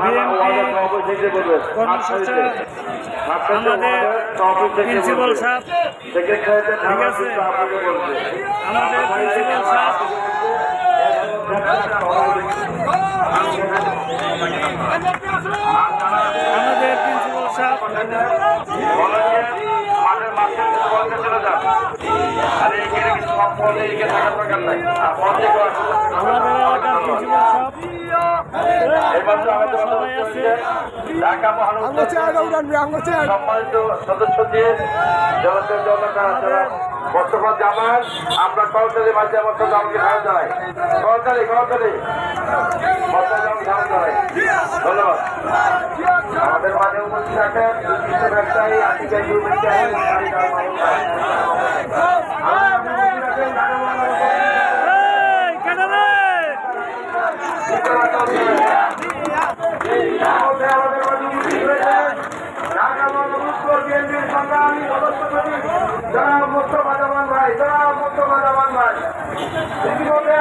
আমাদের প্রিন্সিপাল সাহেব, ঠিক আছে, আমাদের প্রিন্সিপাল সাহেব, আমাদের প্রিন্সিপাল সাহেব, আমাদের এলাকার প্রিন্সিপাল সাহেব সবাই আছে। সম্মানিত সদস্য দিয়ে বর্তমান জামাত আমরা কলকালি মাঝে আমার সাথে আমাকে খাওয়া যায় কলকালি ধন্যবাদ। আমাদের মাঝে উপস্থিত থাকেন ব্যবসায়ী মুস্তফা জামান ভাই, ইতিমধ্যে